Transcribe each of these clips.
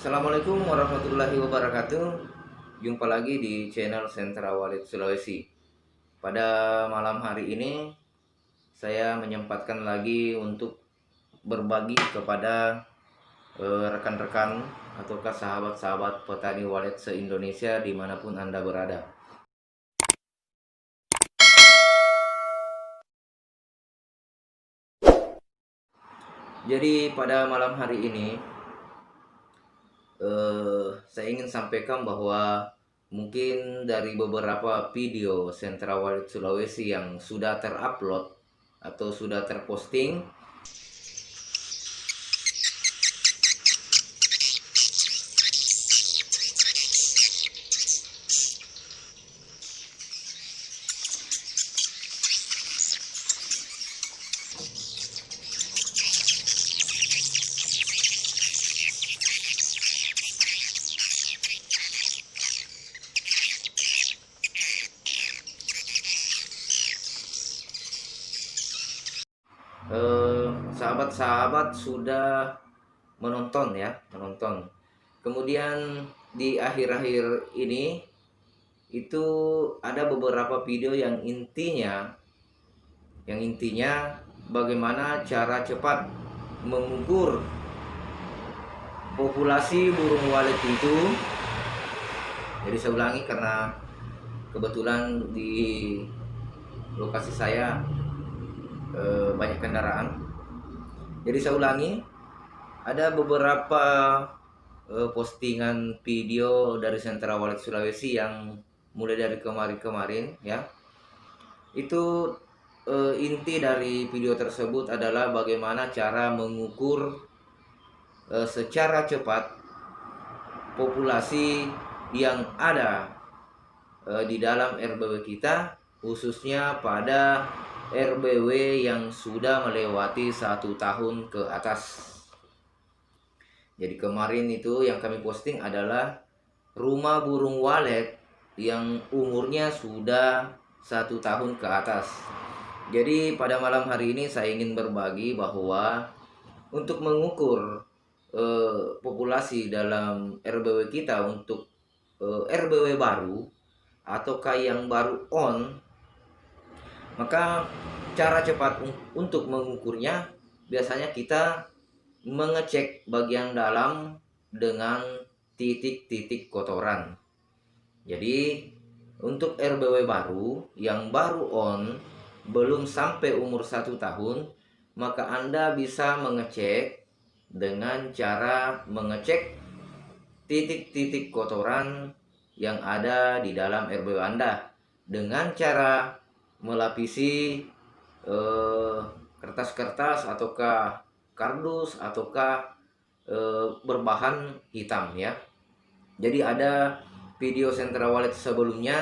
Assalamualaikum warahmatullahi wabarakatuh. Jumpa lagi di channel Sentra Walid Sulawesi. Pada malam hari ini saya menyempatkan lagi untuk berbagi kepada rekan-rekan ataukah sahabat-sahabat petani walet se-Indonesia dimanapun Anda berada. Jadi pada malam hari ini saya ingin sampaikan bahwa mungkin dari beberapa video Sentra Walid Sulawesi yang sudah terupload atau sudah terposting, sahabat-sahabat sudah menonton ya, menonton. Kemudian di akhir-akhir ini itu ada beberapa video yang intinya bagaimana cara cepat mengukur populasi burung walet itu. Jadi saya ulangi karena kebetulan di lokasi saya banyak kendaraan. Jadi saya ulangi, ada beberapa postingan video dari Sentra Walid Sulawesi yang mulai dari kemarin-kemarin ya. Itu inti dari video tersebut adalah bagaimana cara mengukur secara cepat populasi yang ada di dalam RBW kita, khususnya pada RBW yang sudah melewati 1 tahun ke atas. Jadi kemarin itu yang kami posting adalah rumah burung walet yang umurnya sudah 1 tahun ke atas. Jadi pada malam hari ini saya ingin berbagi bahwa untuk mengukur populasi dalam RBW kita untuk RBW baru ataukah yang baru on, maka cara cepat untuk mengukurnya biasanya kita mengecek bagian dalam dengan titik-titik kotoran. Jadi untuk RBW baru yang baru on, belum sampai umur 1 tahun, maka Anda bisa mengecek dengan cara mengecek titik-titik kotoran yang ada di dalam RBW Anda dengan cara melapisi kertas-kertas ataukah kardus ataukah berbahan hitam ya. Jadi ada video Sentra Wallet sebelumnya,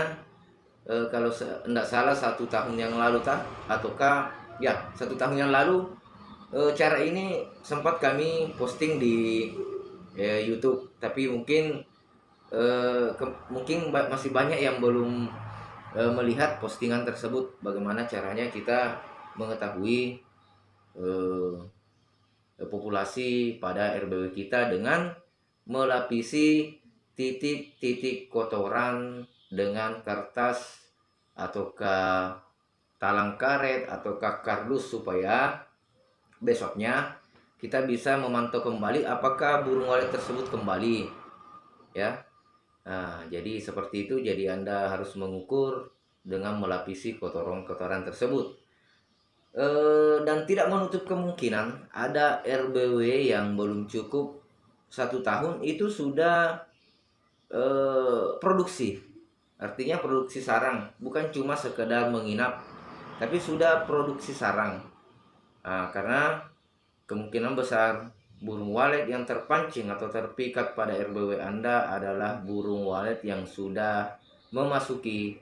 kalau tidak salah 1 tahun yang lalu ataukah ya 1 tahun yang lalu, cara ini sempat kami posting di YouTube, tapi mungkin masih banyak yang belum melihat postingan tersebut, bagaimana caranya kita mengetahui populasi pada RBW kita dengan melapisi titik-titik kotoran dengan kertas ataukah talang karet ataukah kardus, supaya besoknya kita bisa memantau kembali apakah burung walet tersebut kembali ya. Nah, jadi seperti itu. Jadi Anda harus mengukur dengan melapisi kotoran-kotoran tersebut. Dan tidak menutup kemungkinan ada RBW yang belum cukup 1 tahun itu sudah produksi. Artinya produksi sarang, bukan cuma sekedar menginap, tapi sudah produksi sarang. Nah, karena kemungkinan besar burung walet yang terpancing atau terpikat pada RBW Anda adalah burung walet yang sudah memasuki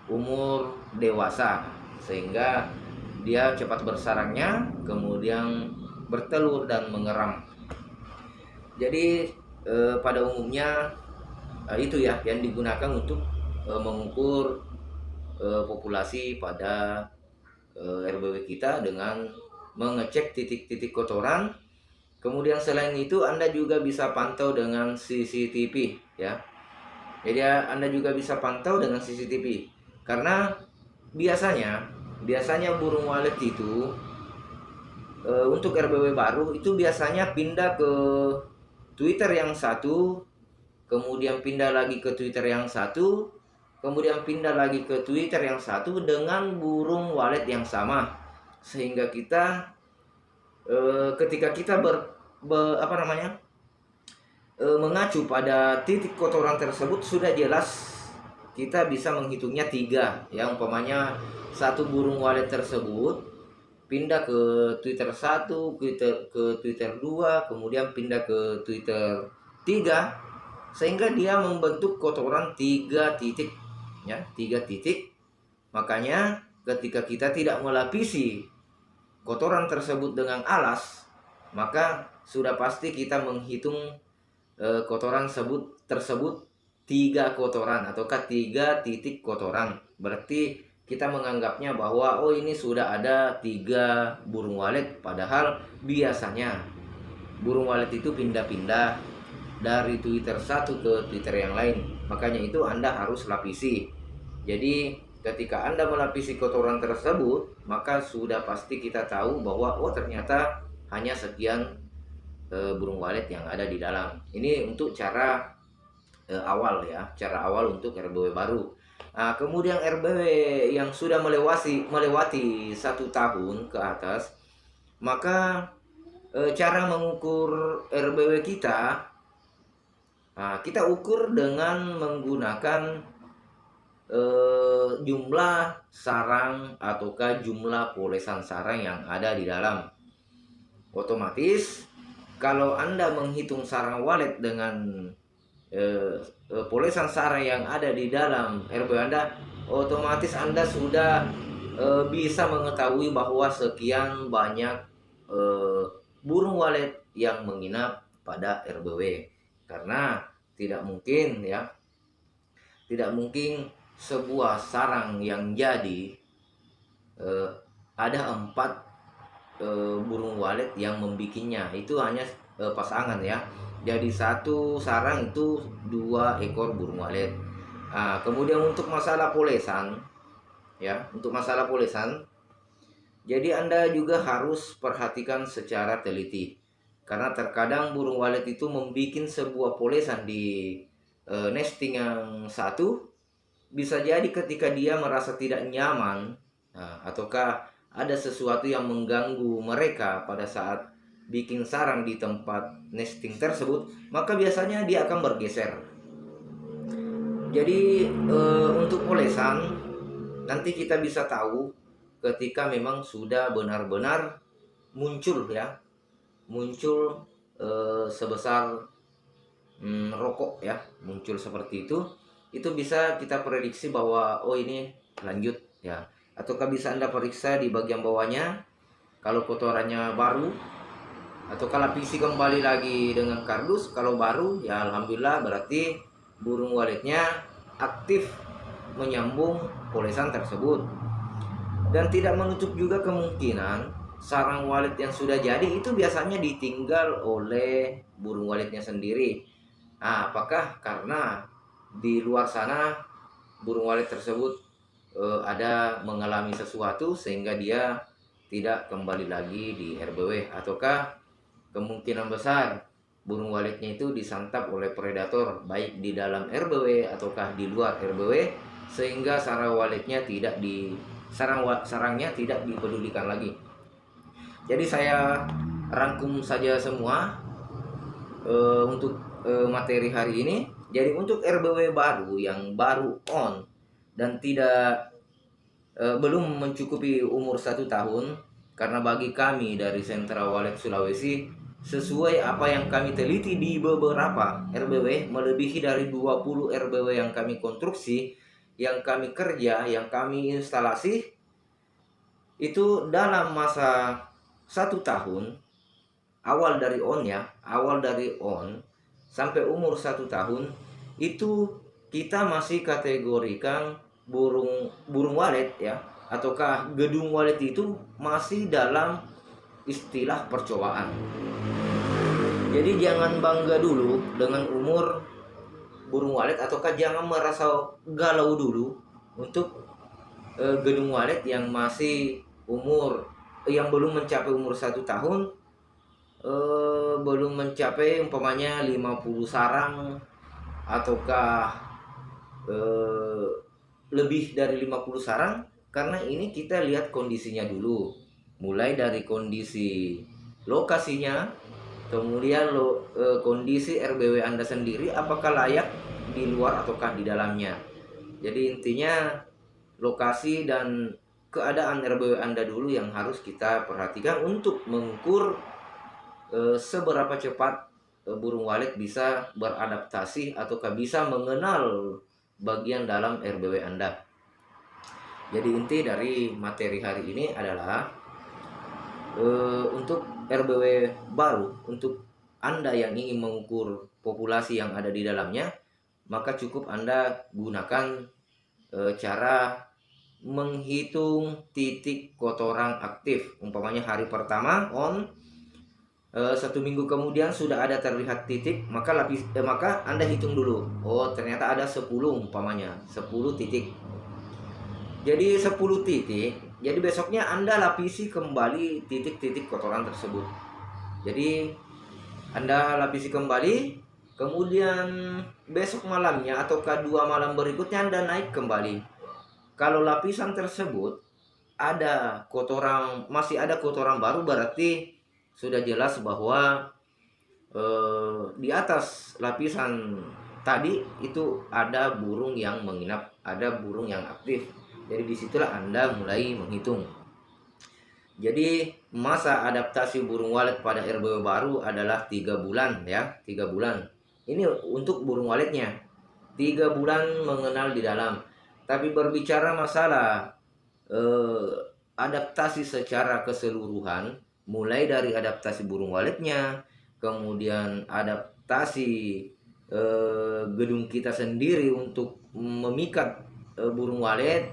umur dewasa, sehingga dia cepat bersarangnya, kemudian bertelur dan mengeram. Jadi pada umumnya itu ya yang digunakan untuk mengukur populasi pada RBW kita dengan mengecek titik-titik kotoran Kemudian selain itu Anda juga bisa pantau dengan CCTV ya. Jadi Anda juga bisa pantau dengan CCTV. Karena biasanya burung walet itu untuk RBW baru itu biasanya pindah ke Twitter yang satu, kemudian pindah lagi ke Twitter yang satu, kemudian pindah lagi ke Twitter yang satu dengan burung walet yang sama. Sehingga kita ketika kita apa namanya mengacu pada titik kotoran tersebut, sudah jelas kita bisa menghitungnya tiga ya. Umpamanya satu burung walet tersebut pindah ke Twitter satu, ke Twitter 2, kemudian pindah ke Twitter 3, sehingga dia membentuk kotoran 3 titik ya, 3 titik. Makanya ketika kita tidak melapisi kotoran tersebut dengan alas, maka sudah pasti kita menghitung kotoran tersebut 3 kotoran ataukah 3 titik kotoran. Berarti kita menganggapnya bahwa oh ini sudah ada 3 burung walet, padahal biasanya burung walet itu pindah-pindah dari Twitter satu ke Twitter yang lain. Makanya itu Anda harus lapisi. Jadi ketika Anda melapisi kotoran tersebut, maka sudah pasti kita tahu bahwa oh ternyata hanya sekian burung walet yang ada di dalam. Ini untuk cara awal ya, cara awal untuk RBW baru. Nah, kemudian RBW yang sudah melewati 1 tahun ke atas, maka cara mengukur RBW kita, nah, kita ukur dengan menggunakan jumlah sarang ataukah jumlah polesan sarang yang ada di dalam. Otomatis kalau Anda menghitung sarang walet dengan polesan sarang yang ada di dalam RBW Anda, otomatis Anda sudah bisa mengetahui bahwa sekian banyak burung walet yang menginap pada RBW. Karena tidak mungkin ya, tidak mungkin sebuah sarang yang jadi ada 4 burung walet yang membikinnya. Itu hanya pasangan ya. Jadi satu sarang itu 2 ekor burung walet. Nah, kemudian untuk masalah polesan ya, untuk masalah polesan, jadi Anda juga harus perhatikan secara teliti. Karena terkadang burung walet itu membuat sebuah polesan di nesting yang satu, bisa jadi ketika dia merasa tidak nyaman, ataukah ada sesuatu yang mengganggu mereka pada saat bikin sarang di tempat nesting tersebut, maka biasanya dia akan bergeser. Jadi untuk polesan nanti kita bisa tahu ketika memang sudah benar-benar muncul ya, muncul sebesar rokok ya, muncul seperti itu bisa kita prediksi bahwa oh ini lanjut ya. Ataukah bisa Anda periksa di bagian bawahnya, kalau kotorannya baru, atau kalau lapisi kembali lagi dengan kardus. Kalau baru ya alhamdulillah, berarti burung waletnya aktif menyambung polesan tersebut. Dan tidak menutup juga kemungkinan sarang walet yang sudah jadi itu biasanya ditinggal oleh burung waletnya sendiri. Nah, apakah karena di luar sana burung walet tersebut ada mengalami sesuatu sehingga dia tidak kembali lagi di RBW, ataukah kemungkinan besar burung waletnya itu disantap oleh predator baik di dalam RBW ataukah di luar RBW, sehingga sarangnya tidak dipedulikan lagi. Jadi saya rangkum saja semua untuk materi hari ini. Jadi untuk RBW baru yang baru on dan belum mencukupi umur 1 tahun, karena bagi kami dari Sentra Walet Sulawesi, sesuai apa yang kami teliti di beberapa RBW, melebihi dari 20 RBW yang kami konstruksi, yang kami kerja, yang kami instalasi, itu dalam masa 1 tahun, awal dari on sampai umur 1 tahun, itu kita masih kategorikan burung walet ya, ataukah gedung walet itu masih dalam istilah percobaan. Jadi jangan bangga dulu dengan umur burung walet, ataukah jangan merasa galau dulu untuk gedung walet yang masih yang belum mencapai umur 1 tahun, belum mencapai umpamanya 50 sarang, ataukah eh, lebih dari 50 sarang. Karena ini kita lihat kondisinya dulu, mulai dari kondisi lokasinya, kemudian kondisi RBW Anda sendiri apakah layak di luar ataukah di dalamnya. Jadi intinya lokasi dan keadaan RBW Anda dulu yang harus kita perhatikan untuk mengukur seberapa cepat burung walet bisa beradaptasi ataukah bisa mengenal bagian dalam RBW Anda. Jadi inti dari materi hari ini adalah untuk RBW baru, untuk Anda yang ingin mengukur populasi yang ada di dalamnya, maka cukup Anda gunakan cara menghitung titik kotoran aktif. Umpamanya hari pertama on, 1 minggu kemudian sudah ada terlihat titik, maka maka Anda hitung dulu. Oh, ternyata ada 10 umpamanya, 10 titik. Jadi 10 titik. Jadi besoknya Anda lapisi kembali titik-titik kotoran tersebut. Jadi Anda lapisi kembali, kemudian besok malamnya ataukah 2 malam berikutnya Anda naik kembali. Kalau lapisan tersebut ada kotoran, masih ada kotoran baru, berarti sudah jelas bahwa di atas lapisan tadi itu ada burung yang menginap, ada burung yang aktif. Jadi disitulah Anda mulai menghitung. Jadi masa adaptasi burung walet pada RBW baru adalah 3 bulan ya, 3 bulan. Ini untuk burung waletnya. 3 bulan mengenal di dalam. Tapi berbicara masalah adaptasi secara keseluruhan, mulai dari adaptasi burung waletnya, kemudian adaptasi gedung kita sendiri untuk memikat burung walet,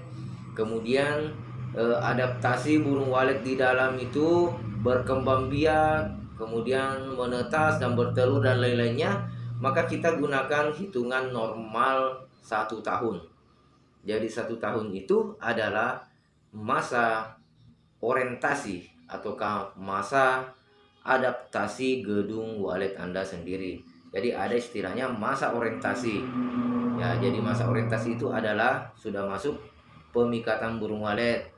kemudian adaptasi burung walet di dalam itu berkembang biak, kemudian menetas dan bertelur dan lain-lainnya, maka kita gunakan hitungan normal 1 tahun. Jadi 1 tahun itu adalah masa orientasi ataukah masa adaptasi gedung walet Anda sendiri. Jadi ada istilahnya masa orientasi. Ya, jadi masa orientasi itu adalah sudah masuk pemikatan burung walet.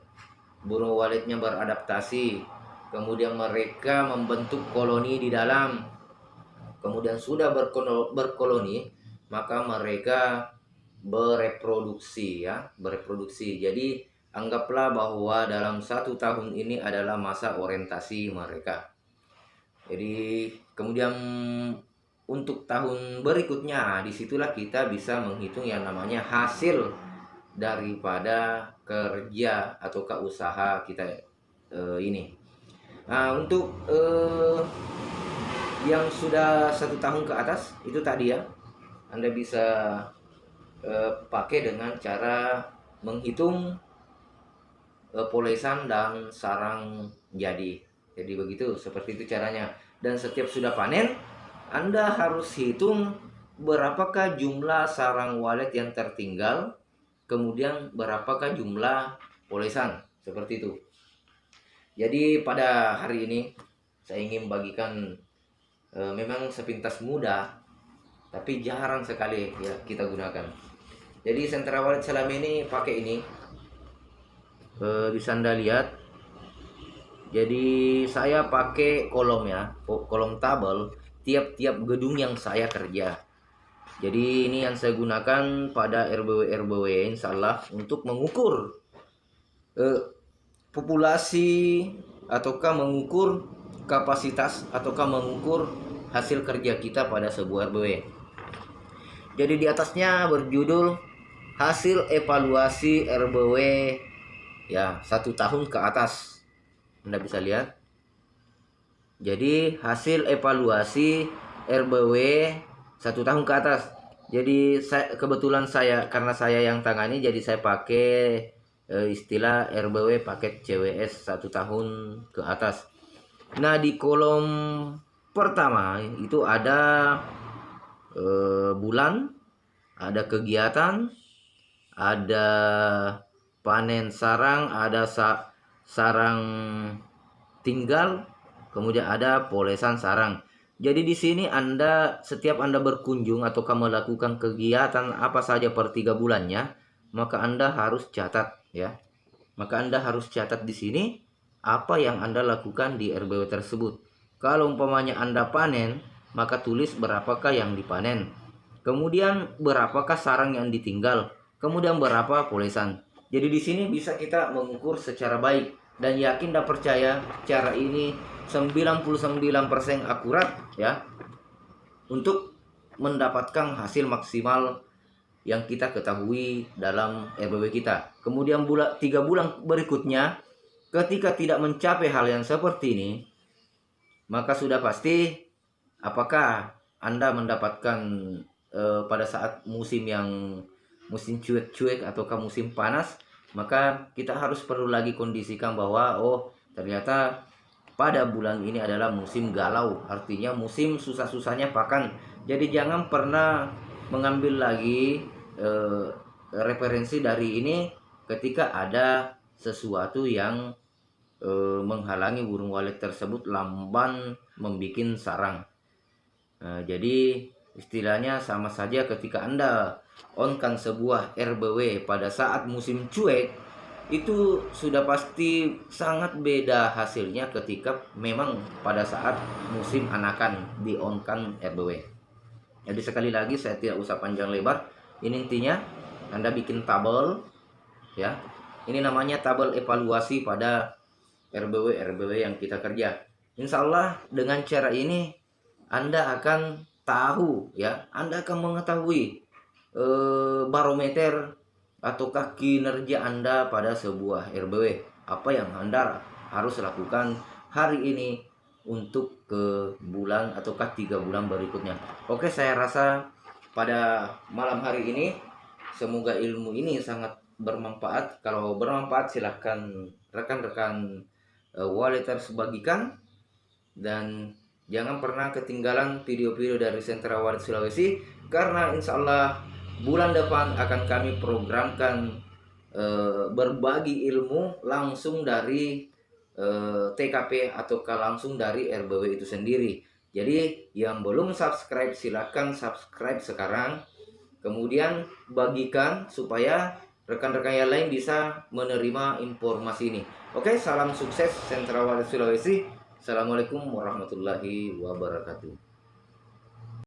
Burung waletnya beradaptasi. Kemudian mereka membentuk koloni di dalam. Kemudian sudah berkoloni, maka mereka bereproduksi ya, bereproduksi. Jadi anggaplah bahwa dalam 1 tahun ini adalah masa orientasi mereka. Jadi kemudian untuk tahun berikutnya, disitulah kita bisa menghitung yang namanya hasil daripada kerja ataukah usaha kita ini. Nah, untuk yang sudah 1 tahun ke atas itu tadi ya, Anda bisa pakai dengan cara menghitung polesan dan sarang jadi. Jadi begitu, seperti itu caranya. Dan setiap sudah panen, Anda harus hitung berapakah jumlah sarang walet yang tertinggal, kemudian berapakah jumlah polesan, seperti itu. Jadi pada hari ini saya ingin bagikan memang sepintas mudah, tapi jarang sekali ya kita gunakan. Jadi sentra walet selama ini pakai ini, bisa Anda lihat. Jadi saya pakai kolom ya, kolom tabel tiap-tiap gedung yang saya kerja. Jadi ini yang saya gunakan pada RBW insya Allah untuk mengukur populasi ataukah mengukur kapasitas ataukah mengukur hasil kerja kita pada sebuah RBW. Jadi di atasnya berjudul hasil evaluasi RBW ya 1 tahun ke atas. Anda bisa lihat. Jadi hasil evaluasi RBW 1 tahun ke atas. Jadi kebetulan karena saya yang tangani, jadi saya pakai istilah RBW paket CWS 1 tahun ke atas. Nah, di kolom pertama itu ada bulan, ada kegiatan, ada panen sarang, ada sarang tinggal, kemudian ada polesan sarang. Jadi di sini setiap Anda berkunjung atau melakukan kegiatan apa saja per 3 bulannya, maka Anda harus catat ya. Maka Anda harus catat di sini apa yang Anda lakukan di RBW tersebut. Kalau umpamanya Anda panen, maka tulis berapakah yang dipanen. Kemudian berapakah sarang yang ditinggal. Kemudian berapa polesan. Jadi di sini bisa kita mengukur secara baik dan yakin dan percaya cara ini 99% akurat ya untuk mendapatkan hasil maksimal yang kita ketahui dalam RBW kita. Kemudian 3 bulan berikutnya, ketika tidak mencapai hal yang seperti ini, maka sudah pasti apakah Anda mendapatkan pada saat musim cuek-cuek ataukah musim panas, maka kita harus perlu lagi kondisikan bahwa ternyata pada bulan ini adalah musim galau, artinya musim susah-susahnya pakan. Jadi jangan pernah mengambil lagi referensi dari ini ketika ada sesuatu yang menghalangi burung walet tersebut lamban membuat sarang. Jadi istilahnya sama saja ketika Anda onkan sebuah RBW pada saat musim cuek, itu sudah pasti sangat beda hasilnya ketika memang pada saat musim anakan di onkan RBW. Jadi sekali lagi saya tidak usah panjang lebar. Ini intinya Anda bikin tabel ya. Ini namanya tabel evaluasi pada RBW yang kita kerja. Insya Allah dengan cara ini Anda akan tahu ya, Anda akan mengetahui barometer ataukah kinerja Anda pada sebuah RBW. Apa yang Anda harus lakukan hari ini untuk ke bulan ataukah 3 bulan berikutnya. Oke, saya rasa pada malam hari ini semoga ilmu ini sangat bermanfaat. Kalau bermanfaat silahkan rekan-rekan Waleters bagikan, dan jangan pernah ketinggalan video-video dari Sentra Walet Sulawesi, karena insya Allah bulan depan akan kami programkan berbagi ilmu langsung dari TKP ataukah langsung dari RBW itu sendiri. Jadi yang belum subscribe silahkan subscribe sekarang, kemudian bagikan supaya rekan-rekan yang lain bisa menerima informasi ini. Oke, salam sukses Sentra Walet Sulawesi. Assalamualaikum warahmatullahi wabarakatuh.